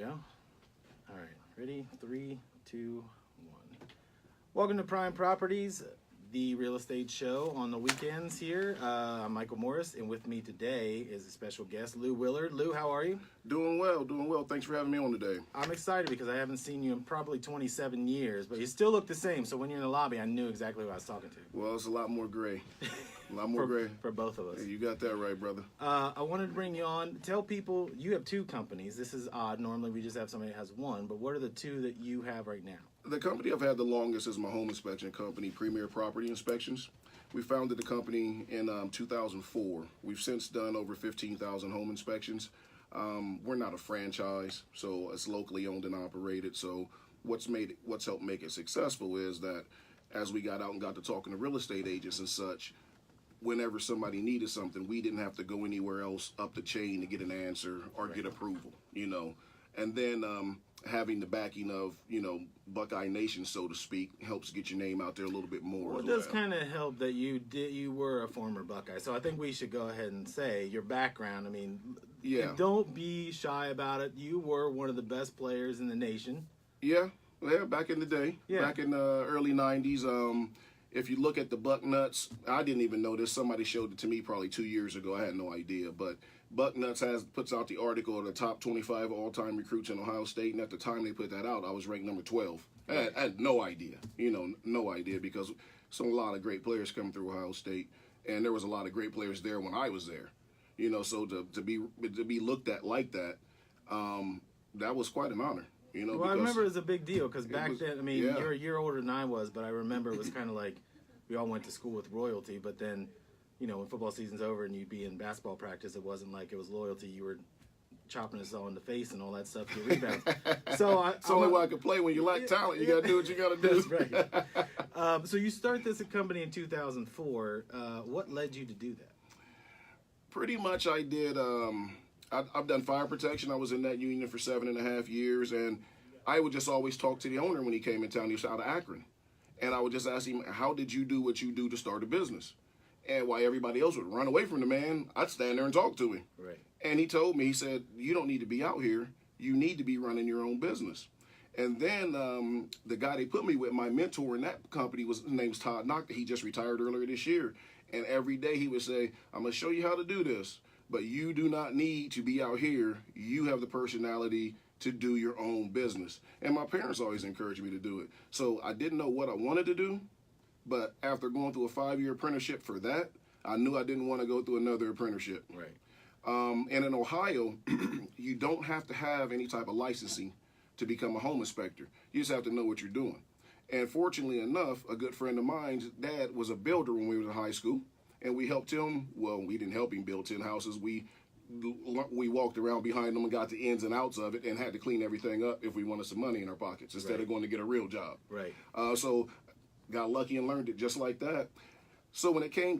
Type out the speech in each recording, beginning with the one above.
go. All right, ready? 3, 2, 1. Welcome to Prime Properties, the real estate show on the weekends here. I'm Michael Morris, and with me today is a special guest, Lou Willard. Lou, how are you? Doing well, doing well. Thanks for having me on today. I'm excited because I haven't seen you in probably 27 years, but you still look the same. So when you're in the lobby, I knew exactly who I was talking to. Well, it's a lot more gray. A lot more gray. For both of us. Yeah, you got that right, brother. I wanted to bring you on. Tell people, you have 2 companies. This is odd. Normally we just have somebody that has 1, but what are the 2 that you have right now? The company I've had the longest is my home inspection company, Premier Property Inspections. We founded the company in 2004. We've since done over 15,000 home inspections. We're not a franchise, so it's locally owned and operated. So what's helped make it successful is that as we got out and got to talking to real estate agents and such, whenever somebody needed something, we didn't have to go anywhere else up the chain to get an answer or get approval, And then having the backing of, Buckeye Nation, so to speak, helps get your name out there a little bit more. Well, it does kind of help that you were a former Buckeye. So I think we should go ahead and say your background. I mean, don't be shy about it. You were one of the best players in the nation. Yeah, back in the day, back in the early 90s. If you look at the Bucknuts, I didn't even know this. Somebody showed it to me probably 2 years ago. I had no idea. But Bucknuts puts out the article of the top 25 all-time recruits in Ohio State. And at the time they put that out, I was ranked number 12. I had no idea, no idea, because a lot of great players come through Ohio State. And there was a lot of great players there when I was there. So to be looked at like that, that was quite an honor. Well, I remember it was a big deal because back then, I mean, you're a year older than I was, but I remember it was kind of like we all went to school with royalty. But then, when football season's over and you'd be in basketball practice, it wasn't like it was loyalty. You were chopping us all in the face and all that stuff to rebounds. It's only way I could play when you lack talent. You got to do what you got to do. That's right. So you start this company in 2004. What led you to do that? Pretty much I did. I've done fire protection. I was in that union for 7.5 years, and I would just always talk to the owner when he came in town. He was out of Akron, and I would just ask him, how did you do what you do to start a business? And while everybody else would run away from the man, I'd stand there and talk to him. Right. And he told me, he said, you don't need to be out here. You need to be running your own business. And then the guy they put me with, my mentor in that company, his name's Todd Knock. He just retired earlier this year. And every day he would say, I'm going to show you how to do this. But you do not need to be out here. You have the personality to do your own business. And my parents always encouraged me to do it. So I didn't know what I wanted to do. But after going through a 5-year apprenticeship for that, I knew I didn't want to go through another apprenticeship. Right. And in Ohio, you don't have to have any type of licensing to become a home inspector. You just have to know what you're doing. And fortunately enough, a good friend of mine's dad was a builder when we were in high school. And we helped him. Well, we didn't help him build 10 houses. We walked around behind him and got the ins and outs of it and had to clean everything up if we wanted some money in our pockets instead of going to get a real job. Right. So got lucky and learned it just like that. So when it came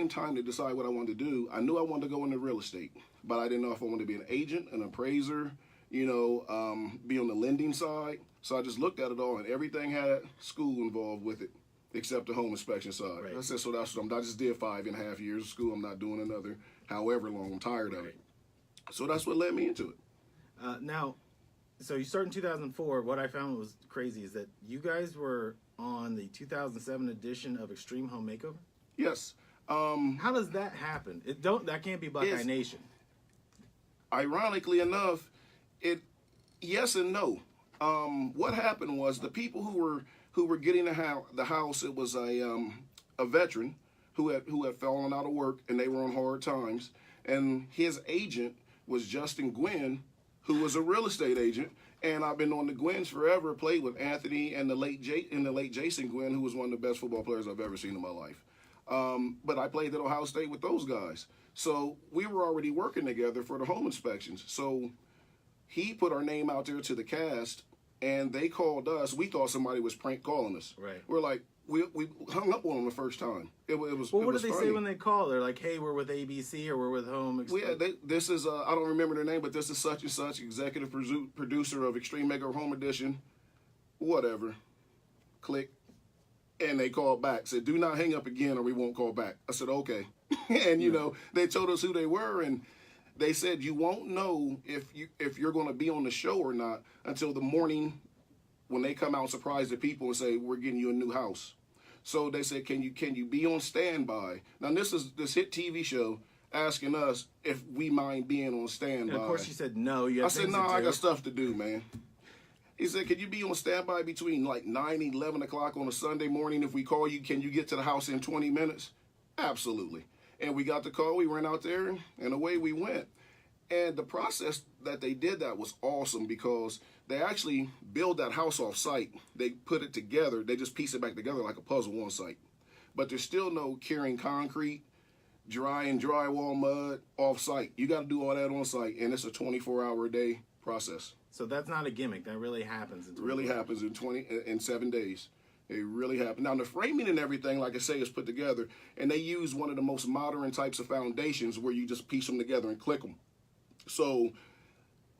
time to decide what I wanted to do, I knew I wanted to go into real estate, but I didn't know if I wanted to be an agent, an appraiser, be on the lending side. So I just looked at it all, and everything had school involved with it, except the home inspection side. Right. I said, so that's what I just did 5.5 years of school. I'm not doing another however long. I'm tired of it. So that's what led me into it. Now, so you start in 2004. What I found was crazy is that you guys were on the 2007 edition of Extreme Home Makeover? Yes. How does that happen? That can't be Buckeye Nation. Ironically enough, yes and no. What happened was the people who were getting the house, it was a veteran who had fallen out of work and they were on hard times, and his agent was Justin Gwynn, who was a real estate agent. And I've been on the Gwynns forever. Played with Anthony and the late Jason Gwynn, who was one of the best football players I've ever seen in my life. But I played at Ohio State with those guys. So we were already working together for the home inspections. So he put our name out there to the cast, and they called us. We thought somebody was prank calling us. Right. We're like, we hung up on them the first time. It was. Well, what did they say when they call? They're like, "Hey, we're with ABC or we're with Home." This is I don't remember their name, but this is such and such executive producer of Extreme Makeover Home Edition, whatever. Click, and they called back. Said, "Do not hang up again, or we won't call back." I said, "Okay," and they told us who they were, and They said you won't know if you're going to be on the show or not until the morning when they come out and surprise the people and say, we're getting you a new house. So they said, can you be on standby? Now this is this hit TV show asking us if we mind being on standby. And of course you said no. I said, no, I got stuff to do, man. He said, can you be on standby between like 9 and 11 o'clock on a Sunday morning? If we call you, can you get to the house in 20 minutes? Absolutely. And we got the call, we ran out there, and away we went. And the process that they did that was awesome because they actually build that house off site. They put it together. They just piece it back together like a puzzle on site. But there's still no curing concrete, drying drywall mud off site. You got to do all that on site, and it's a 24-hour-a-day process. So that's not a gimmick. That really happens. It really happens in 7 days. It really happened. Now, the framing and everything, like I say, is put together, and they use one of the most modern types of foundations where you just piece them together and click them. So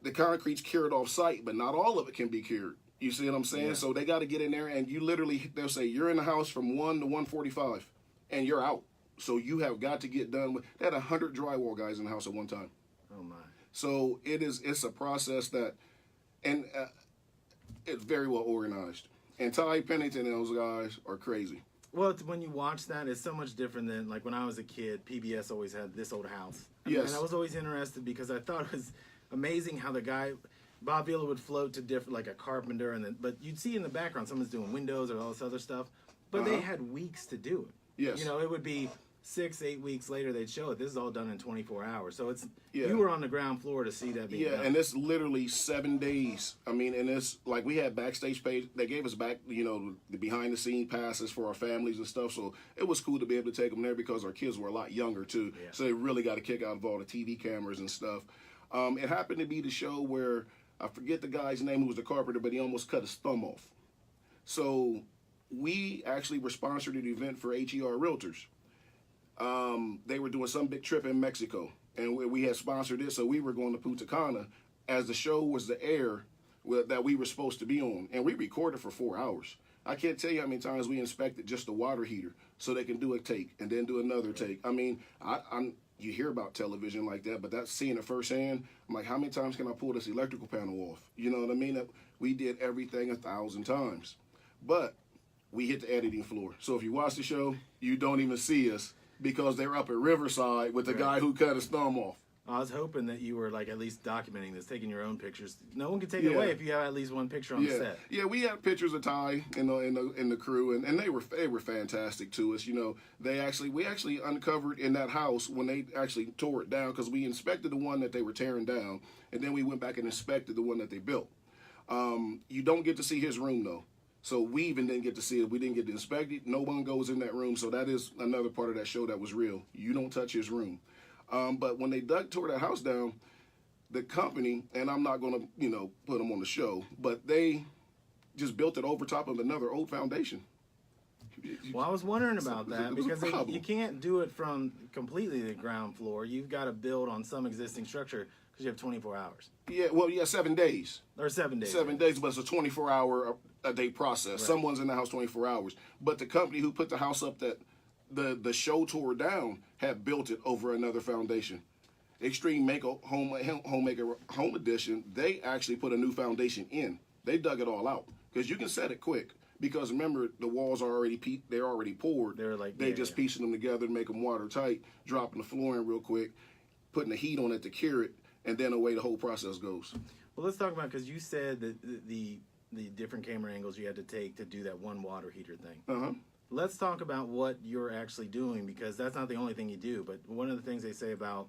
the concrete's cured off site, but not all of it can be cured. You see what I'm saying? Yeah. So they got to get in there, and they'll say, you're in the house from 1 to 1:45, and you're out. So you have got to get done with. They had 100 drywall guys in the house at one time. Oh, my. So it's a process that, and it's very well organized. And Ty Pennington and those guys are crazy. Well, when you watch that, it's so much different than, like, when I was a kid, PBS always had This Old House. Yes. And I was always interested because I thought it was amazing how the guy, Bob Vila, would float to different, like a carpenter, but you'd see in the background someone's doing windows or all this other stuff, but they had weeks to do it. Yes. You know, it would be 6-8 weeks later they'd show it. This is all done in 24 hours. So it's you were on the ground floor to see that being done. And it's literally 7 days. I mean, and it's like we had backstage page. They gave us back, the behind the scene passes for our families and stuff. So it was cool to be able to take them there because our kids were a lot younger too. Yeah. So they really got a kick out of all the TV cameras and stuff. It happened to be the show where I forget the guy's name who was the carpenter, but he almost cut his thumb off. So we actually were sponsored an event for HER Realtors. They were doing some big trip in Mexico, and we had sponsored it, so we were going to Punta Cana as the show was the air that we were supposed to be on, and we recorded for 4 hours. I can't tell you how many times we inspected just the water heater so they can do a take and then do another take. I mean, you hear about television like that, but that's seeing it firsthand. I'm like, how many times can I pull this electrical panel off? You know what I mean? We did everything 1,000 times, but we hit the editing floor. So if you watch the show, you don't even see us, because they were up at Riverside with the guy who cut his thumb off. I was hoping that you were, like, at least documenting this, taking your own pictures. No one can take it away if you have at least one picture on the set. Yeah, we had pictures of Ty in the crew, and they were fantastic to us. We actually uncovered in that house when they actually tore it down, because we inspected the one that they were tearing down, and then we went back and inspected the one that they built. You don't get to see his room though. So we even didn't get to see it. We didn't get to inspect it. No one goes in that room. So that is another part of that show that was real. You don't touch his room. But when they tore that house down, the company, and I'm not going to, put them on the show, but they just built it over top of another old foundation. Well, I was wondering about that because you can't do it from completely the ground floor. You've got to build on some existing structure because you have 24 hours. Yeah, 7 days. Or 7 days. 7 days, but it's a 24-hour a day process. Right. Someone's in the house 24 hours. But the company who put the house up that the show tore down had built it over another foundation. Extreme Makeover Home Edition, they actually put a new foundation in. They dug it all out because you can set it quick. Because remember, the walls are already poured. They just piecing them together to make them watertight, dropping the floor in real quick, putting the heat on it to cure it, and then away the whole process goes. Well, let's talk about, because you said that the different camera angles you had to take to do that one water heater thing. Uh-huh. Let's talk about what you're actually doing, because that's not the only thing you do. But one of the things they say about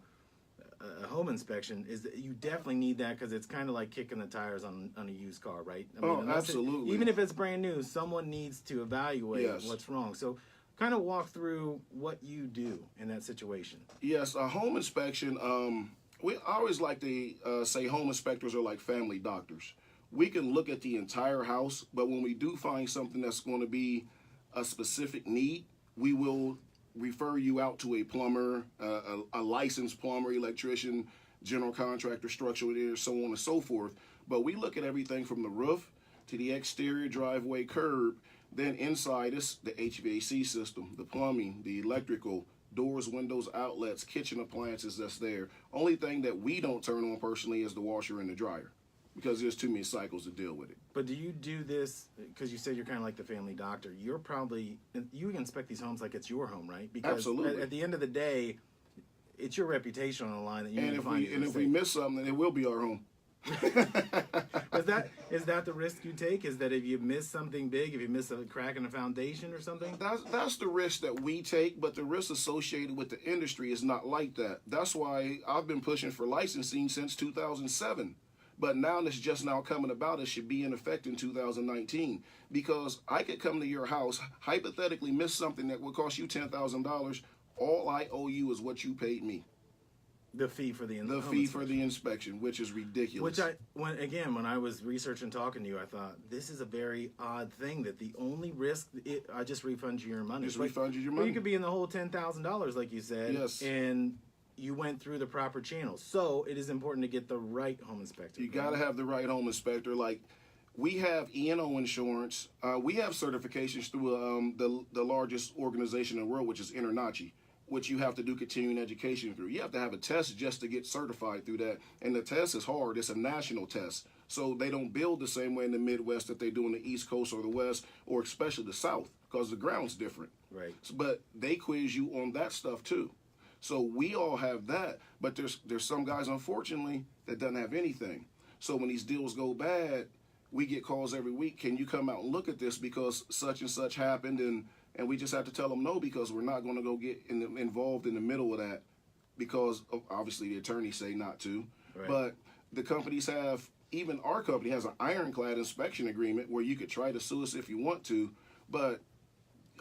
a home inspection is that you definitely need that, because it's kind of like kicking the tires on a used car, right? Absolutely. Even if it's brand new, someone needs to evaluate what's wrong. So kind of walk through what you do in that situation. Yes, a home inspection, I always like to say home inspectors are like family doctors. We can look at the entire house, but when we do find something that's going to be a specific need, we will refer you out to a plumber, a licensed plumber, electrician, general contractor, structural engineer, so on and so forth. But we look at everything from the roof to the exterior driveway curb, then inside is the HVAC system, the plumbing, the electrical, doors, windows, outlets, kitchen appliances that's there. Only thing that we don't turn on personally is the washer and the dryer, because there's too many cycles to deal with it. But do you do this, because you said you're kind of like the family doctor, you inspect these homes like it's your home, right? Because Absolutely. at the end of the day, it's your reputation on the line that you need to find. And if we miss something, it will be our home. Is that the risk you take? Is that if you miss something big, if you miss a crack in the foundation or something? That's the risk that we take, but the risk associated with the industry is not like that. That's why I've been pushing for licensing since 2007. But now that's just now coming about. It should be in effect in 2019, because I could come to your house, hypothetically miss something that would cost you $10,000. All I owe you is what you paid me. The fee for the inspection, which is ridiculous. When I was researching, talking to you, I thought this is a very odd thing that the only risk I just refund you your money. Refund you your money. Well, you could be in the whole $10,000, like you said. Yes. And you went through the proper channels. So it is important to get the right home inspector. You got to have the right home inspector. Like, we have E&O insurance. We have certifications through the largest organization in the world, which is InterNACHI, which you have to do continuing education through. You have to have a test just to get certified through that. And the test is hard. It's a national test. So they don't build the same way in the Midwest that they do in the East Coast or the West, or especially the South, because the ground's different. Right. But they quiz you on that stuff too. So we all have that, but there's some guys, unfortunately, that doesn't have anything. So when these deals go bad, we get calls every week. Can you come out and look at this because such and such happened? And we just have to tell them no, because we're not going to go get involved in the middle of that, because obviously the attorneys say not to. Right. But the companies have, even our company has an ironclad inspection agreement where you could try to sue us if you want to, but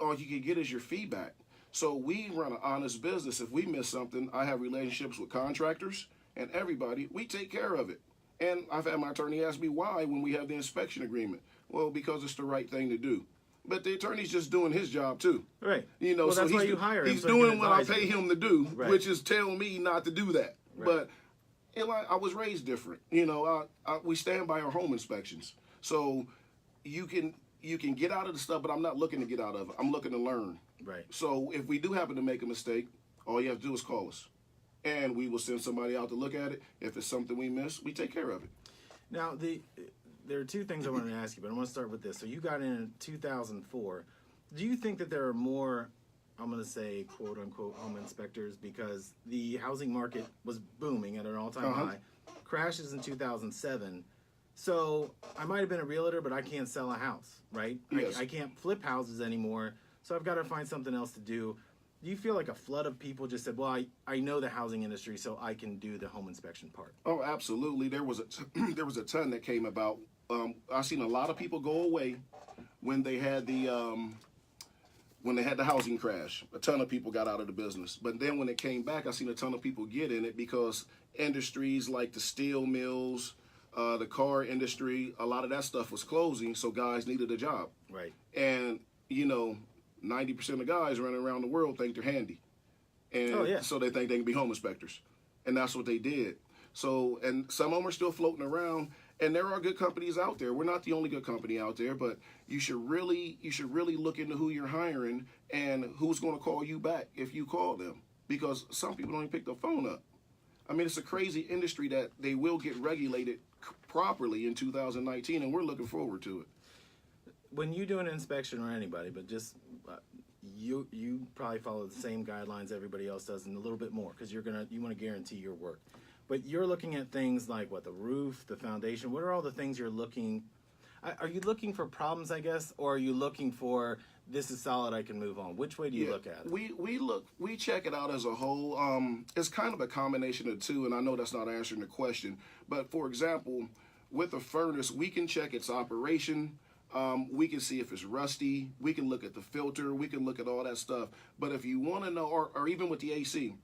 all you can get is your feedback. So we run an honest business. If we miss something, I have relationships with contractors and everybody. We take care of it. And I've had my attorney ask me why when we have the inspection agreement. Well, because it's the right thing to do. But the attorney's just doing his job too. Right. You know, well, so that's why you hire him. He's doing what I pay him to do, right. which is tell me not to do that. Right. But I was raised different. You know, we stand by our home inspections. So you can get out of the stuff, but I'm not looking to get out of it. I'm looking to learn. Right. So if we do happen to make a mistake, all you have to do is call us, and we will send somebody out to look at it. If it's something we miss, we take care of it. Now, there are two things I wanted to ask you, but I want to start with this. So you got in 2004. Do you think that there are more, I'm going to say, quote unquote, home inspectors, because the housing market was booming at an all-time high, crashes in 2007. So I might have been a realtor, but I can't sell a house, right? Yes. I can't flip houses anymore. So I've got to find something else to do. Do you feel like a flood of people just said, well, I know the housing industry, so I can do the home inspection part? Oh, absolutely. There was a ton that came about. I've seen a lot of people go away when they had the housing crash. A ton of people got out of the business. But then when it came back, I've seen a ton of people get in it, because industries like the steel mills, the car industry, a lot of that stuff was closing, so guys needed a job. Right. And, 90% of guys running around the world think they're handy. And so they think they can be home inspectors. And that's what they did. So, and some of them are still floating around, and there are good companies out there. We're not the only good company out there, but you should really look into who you're hiring and who's going to call you back if you call them, because some people don't even pick the phone up. I mean, it's a crazy industry that they will get regulated properly in 2019, and we're looking forward to it. When you do an inspection, or anybody, but just you probably follow the same guidelines everybody else does, and a little bit more, because you want to guarantee your work. But you're looking at things like the roof, the foundation. What are all the things you're looking? Are you looking for problems, I guess, or are you looking for this is solid, I can move on? Which way do you look at it? We check it out as a whole. It's kind of a combination of two, and I know that's not answering the question. But for example, with a furnace, we can check its operation. We can see if it's rusty. We can look at the filter. We can look at all that stuff. But if you want to know, or even with the AC,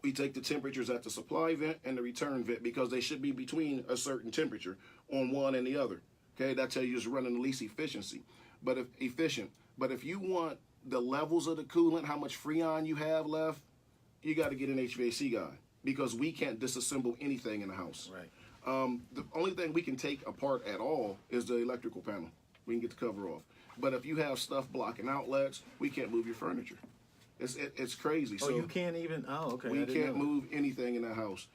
we take the temperatures at the supply vent and the return vent, because they should be between a certain temperature on one and the other. Okay, that tells you it's running the least efficiency. But if you want the levels of the coolant, how much freon you have left, you got to get an HVAC guy, because we can't disassemble anything in the house. Right. The only thing we can take apart at all is the electrical panel. We can get the cover off. But if you have stuff blocking outlets, we can't move your furniture. It's crazy. Oh, so you can't even. Oh, okay. we can't move anything in the house.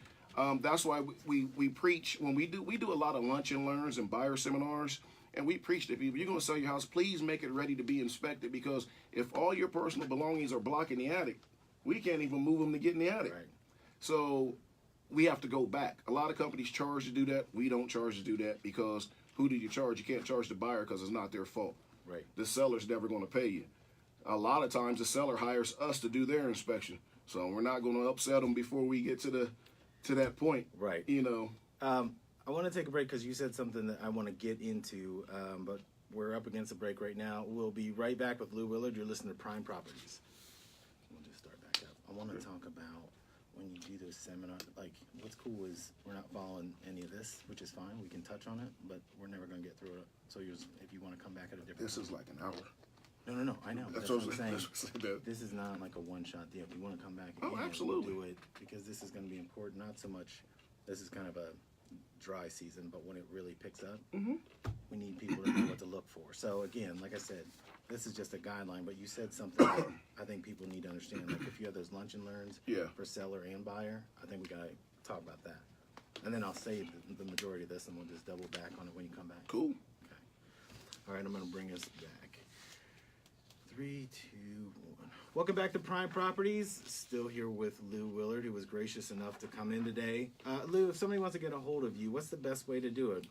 That's why we preach when we do a lot of lunch and learns and buyer seminars, and we preach to people: you're going to sell your house, please make it ready to be inspected, because if all your personal belongings are blocking the attic, we can't even move them to get in the attic. Right. So we have to go back. A lot of companies charge to do that. We don't charge to do that, because who do you charge? You can't charge the buyer because it's not their fault. Right. The seller's never going to pay you. A lot of times the seller hires us to do their inspection, so we're not going to upset them before we get to that point. Right. You know. I want to take a break because you said something that I want to get into, but we're up against a break right now. We'll be right back with Lou Willard. You're listening to Prime Properties. We'll just start back up. I want to talk about when you do those seminars. Like, what's cool is we're not following any of this, which is fine. We can touch on it, but we're never going to get through it. So if you want to come back at a different This is like an hour. No, I know. That's what I'm saying. This is not like a one-shot deal. If you want to come back again, absolutely. we'll do it, because this is going to be important. Not so much, this is kind of a dry season, but when it really picks up, we need people to know what to look for. So again, like I said, this is just a guideline, but you said something that I think people need to understand. Like if you have those lunch and learns for seller and buyer, I think we got to talk about that. And then I'll save the majority of this, and we'll just double back on it when you come back. Cool. Okay. All right, I'm going to bring us back. 3, 2, 1. Welcome back to Prime Properties. Still here with Lou Willard, who was gracious enough to come in today. Lou, if somebody wants to get a hold of you, what's the best way to do it?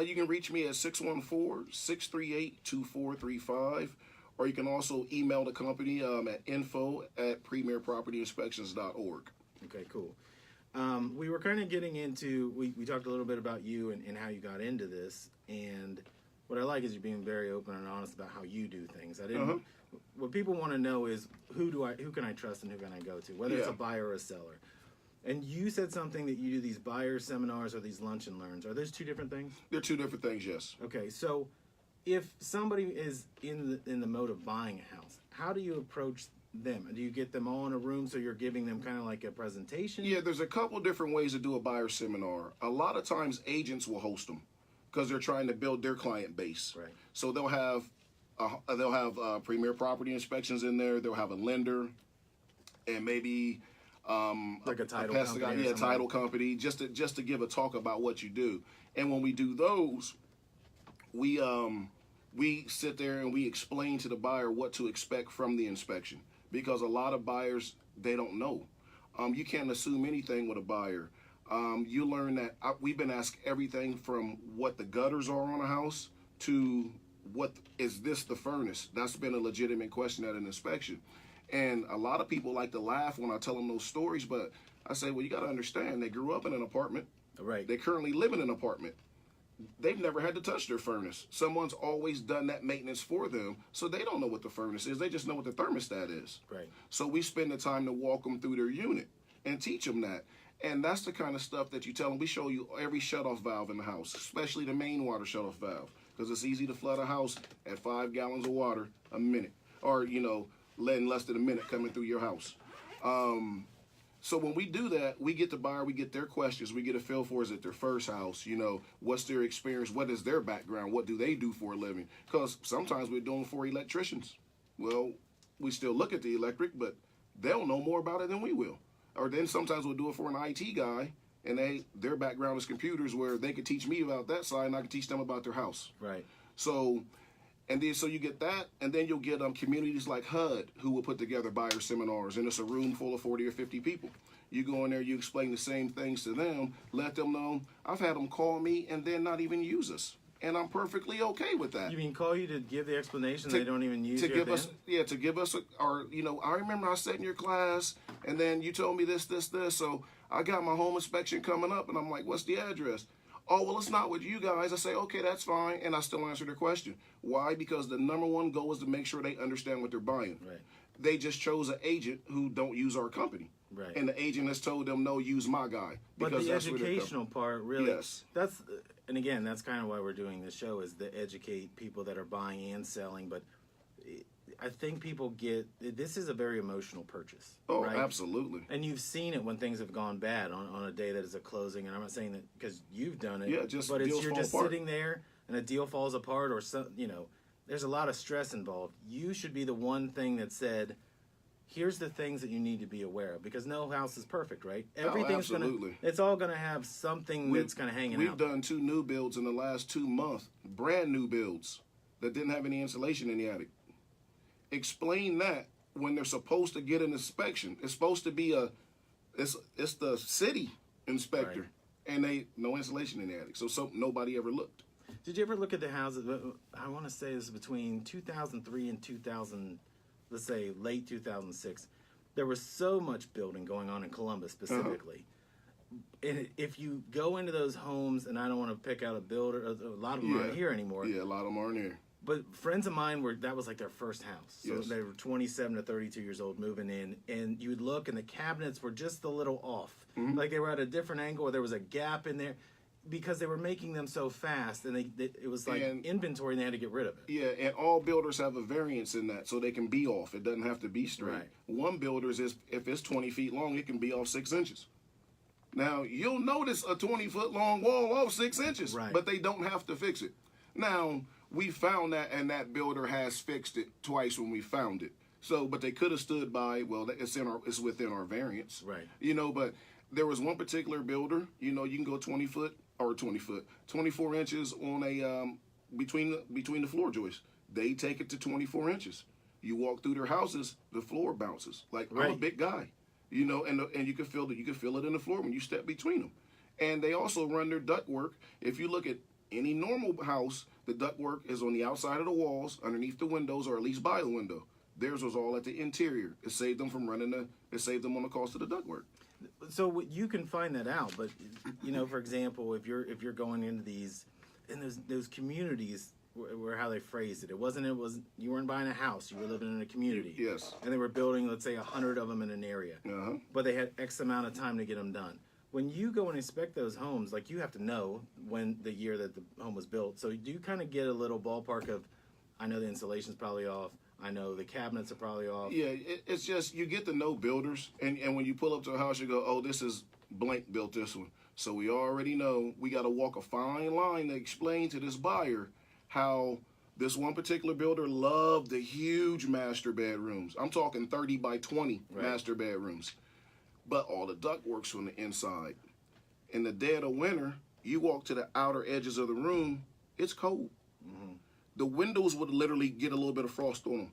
You can reach me at 614-638-2435, or you can also email the company at info@premierpropertyinspections.org. Okay, cool. We were kind of getting into, we talked a little bit about you and how you got into this, and what I like is you're being very open and honest about how you do things. What people want to know is who can I trust and who can I go to, whether it's a buyer or a seller. And you said something that you do these buyer seminars or these lunch and learns. Are those two different things? They're two different things, yes. Okay, so if somebody is in the mode of buying a house, how do you approach them? Do you get them all in a room so you're giving them kind of like a presentation? Yeah, there's a couple different ways to do a buyer seminar. A lot of times agents will host them because they're trying to build their client base. Right. So they'll have Premier Property Inspections in there. They'll have a lender, and maybe like a title company. A title company, just to give a talk about what you do. And when we do those, we sit there and we explain to the buyer what to expect from the inspection, because a lot of buyers, they don't know. You can't assume anything with a buyer. You learn that we've been asked everything from what the gutters are on a house to what is this the furnace. That's been a legitimate question at an inspection. And a lot of people like to laugh when I tell them those stories, but I say, well, you got to understand, they grew up in an apartment. Right. They currently live in an apartment. They've never had to touch their furnace. Someone's always done that maintenance for them, so they don't know what the furnace is. They just know what the thermostat is. Right. So we spend the time to walk them through their unit and teach them that. And that's the kind of stuff that you tell them. We show you every shutoff valve in the house, especially the main water shutoff valve, because it's easy to flood a house at 5 gallons of water a minute, or, letting less than a minute coming through your house. So when we do that, we get the buyer, we get their questions, we get a feel for, is it their first house? What's their experience? What is their background? What do they do for a living? Because sometimes we're doing for electricians. Well, we still look at the electric, but they'll know more about it than we will. Or then sometimes we'll do it for an IT guy, and their background is computers, where they could teach me about that side, and I can teach them about their house. Right. So you get that, and then you'll get communities like HUD who will put together buyer seminars, and it's a room full of 40 or 50 people. You go in there, you explain the same things to them, let them know. I've had them call me and then not even use us, and I'm perfectly okay with that. You mean call you to give the explanation they don't even use to give us? Yeah, to give us I remember I sat in your class, and then you told me this. So I got my home inspection coming up, and I'm like, what's the address? Oh, well, it's not with you guys. I say, okay, that's fine, and I still answer their question. Why? Because the number one goal is to make sure they understand what they're buying. Right. They just chose an agent who don't use our company. Right. And the agent has told them, no, use my guy. But the educational part, really, yes. And again, that's kind of why we're doing this show, is to educate people that are buying and selling. But I think people this is a very emotional purchase. Oh, right? Absolutely. And you've seen it when things have gone bad on a day that is a closing. And I'm not saying that because you've done it. Yeah, but you're just sitting there and a deal falls apart, or there's a lot of stress involved. You should be the one thing that said, here's the things that you need to be aware of, because no house is perfect, right? Everything's absolutely. it's all gonna have something that's kind of hanging We've out. done 2 new builds in the last 2 months, brand new builds that didn't have any insulation in the attic. Explain that when they're supposed to get an inspection. It's supposed to be it's the city inspector, Right. and no insulation in the attic. So nobody ever looked. Did you ever look at the houses? I want to say it was between 2003 and 2000, let's say late 2006. There was so much building going on in Columbus specifically. And if you go into those homes, and I don't want to pick out a builder, a lot of them aren't here anymore. Yeah, a lot of them aren't here. But friends of mine that was like their first house. So Yes. they were 27 to 32 years old moving in, and you would look and the cabinets were just a little off. Mm-hmm. Like they were at a different angle, or there was a gap in there, because they were making them so fast, and it was like inventory, and they had to get rid of it. Yeah, and all builders have a variance in that, so they can be off. It doesn't have to be straight. Right. One builder's is, if it's 20 feet long, it can be off 6 inches. Now, you'll notice a 20-foot long wall off 6 inches, Right. but they don't have to fix it. Now, we found that, and that builder has fixed it twice when we found it. So, but they could have stood by, well, it's within our variance. Right. But there was one particular builder, you can go 24 inches on a, between the floor joists. They take it to 24 inches. You walk through their houses, the floor bounces. Like, I'm a Right. big guy, and you can feel it. You can feel it in the floor when you step between them. And they also run their ductwork. If you look at any normal house, the ductwork is on the outside of the walls, underneath the windows, or at least by the window. Theirs was all at the interior. It saved them from it saved them on the cost of the ductwork. So you can find that out, but for example, if you're going into these, in those communities where how they phrased it, you weren't buying a house, you were living in a community. Yes. And they were building, let's say, 100 of them in an area, but they had X amount of time to get them done. When you go and inspect those homes, like, you have to know when the year that the home was built. So do you kind of get a little ballpark of, I know the insulation's probably off, I know the cabinets are probably off. Yeah, it's just, you get to know builders, and when you pull up to a house, you go, oh, this is blank built this one. So we already know we got to walk a fine line to explain to this buyer how this one particular builder loved the huge master bedrooms. I'm talking 30 by 20 master bedrooms. But all the ductwork's from the inside. In the dead of winter, you walk to the outer edges of the room, it's cold. Mm-hmm. The windows would literally get a little bit of frost on them.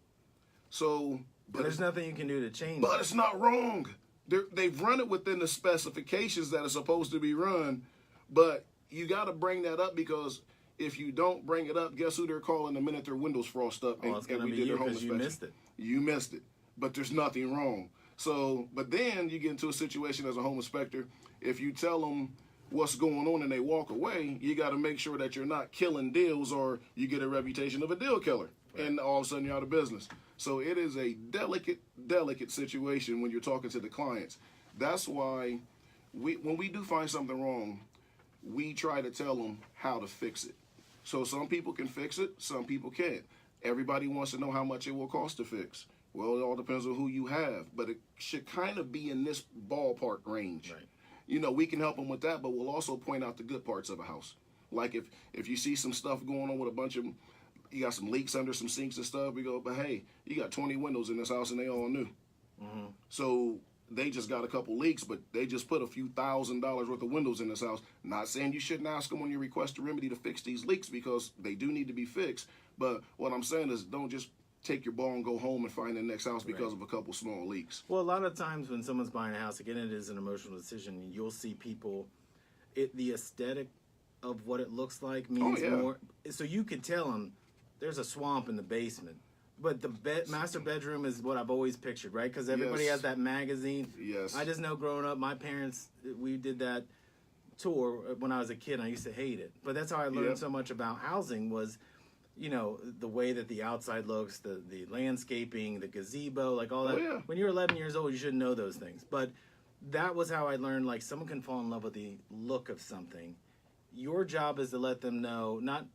So, but there's nothing you can do to change But it's not wrong. They've run it within the specifications that are supposed to be run, but you got to bring that up, because if you don't bring it up, guess who they're calling the minute their windows frost up and we did their home inspection? You missed it. You missed it. But there's nothing wrong. So, but then you get into a situation as a home inspector, if you tell them what's going on and they walk away, you got to make sure that you're not killing deals, or you get a reputation of a deal killer, and all of a sudden you're out of business. So it is a delicate situation when you're talking to the clients. That's why when we do find something wrong, we try to tell them how to fix it. So some people can fix it, some people can't. Everybody wants to know how much it will cost to fix. Well, it all depends on who you have, but it should kind of be in this ballpark range. Right. We can help them with that, but we'll also point out the good parts of a house. Like if you see some stuff going on with a bunch of, you got some leaks under some sinks and stuff, we go, but hey, you got 20 windows in this house and they all new. Mm-hmm. So they just got a couple leaks, but they just put a few $1,000s worth of windows in this house. Not saying you shouldn't ask them when you request a remedy to fix these leaks, because they do need to be fixed. But what I'm saying is, don't just take your ball and go home and find the next house because of a couple small leaks. Well, a lot of times when someone's buying a house, again, it is an emotional decision. You'll see people, the aesthetic of what it looks like means more. So you could tell them there's a swamp in the basement, but the master bedroom is what I've always pictured, right? Because everybody has that magazine. Yes. I just know growing up, my parents, we did that tour when I was a kid, and I used to hate it. But that's how I learned so much about housing was, the way that the outside looks, the landscaping, the gazebo, like all that. Oh, yeah. When you're 11 years old, you shouldn't know those things. But that was how I learned, like, someone can fall in love with the look of something. Your job is to let them know, not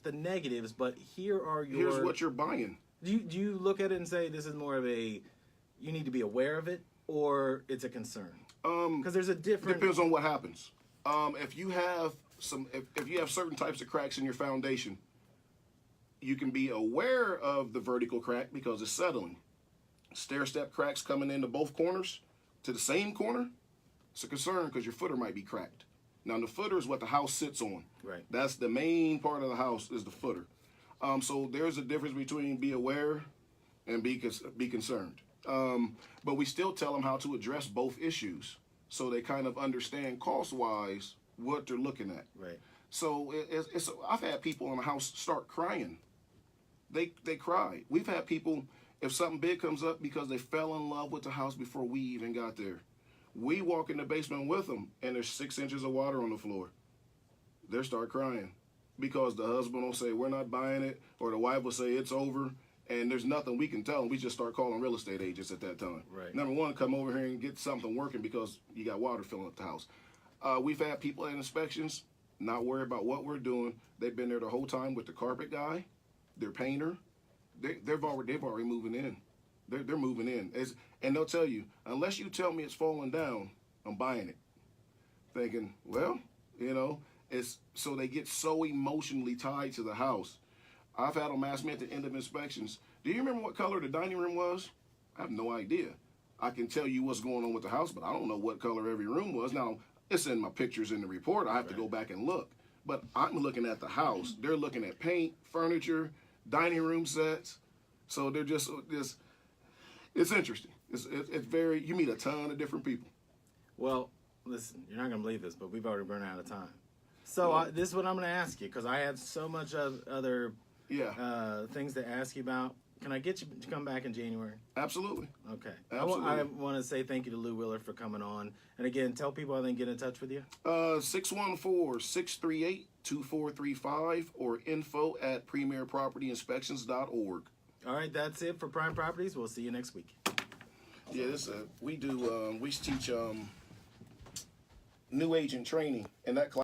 the negatives, but here's what you're buying. Do you look at it and say this is more of you need to be aware of it, or it's a concern? Because there's a different... Depends on what happens. If you have if you have certain types of cracks in your foundation, you can be aware of the vertical crack because it's settling. stair-step cracks coming into both corners to the same corner, it's a concern because your footer might be cracked. Now, the footer is what the house sits on. Right. That's the main part of the house is the footer. So there's a difference between be aware and be concerned. But we still tell them how to address both issues so they kind of understand cost-wise what they're looking at. Right. So I've had people in the house start crying. They cry. We've had people, if something big comes up because they fell in love with the house before we even got there, we walk in the basement with them and there's 6 inches of water on the floor. They start crying because the husband will say, we're not buying it, or the wife will say it's over, and there's nothing we can tell them. We just start calling real estate agents at that time. Right. Number one, come over here and get something working because you got water filling up the house. We've had people at inspections not worry about what we're doing. They've been there the whole time with the carpet guy, their painter. They've already moving in. They're moving in. And they'll tell you, unless you tell me it's falling down, I'm buying it. Thinking, well, it's so they get so emotionally tied to the house. I've had them ask me at the end of inspections, do you remember what color the dining room was? I have no idea. I can tell you what's going on with the house, but I don't know what color every room was. Now, it's in my pictures in the report. I have to go back and look. But I'm looking at the house. They're looking at paint, furniture, dining room sets. So they're just it's interesting. It's very, you meet a ton of different people. Well, listen, you're not going to believe this, but we've already run out of time. So this is what I'm going to ask you, because I had so much other things to ask you about. Can I get you to come back in January? Absolutely. Okay. Absolutely. I want to say thank you to Lou Willard for coming on. And again, tell people how they can get in touch with you. 614-638-2435 or info@premierpropertyinspections.org. All right, that's it for Prime Properties. We'll see you next week. Yeah, we teach new agent training, and that class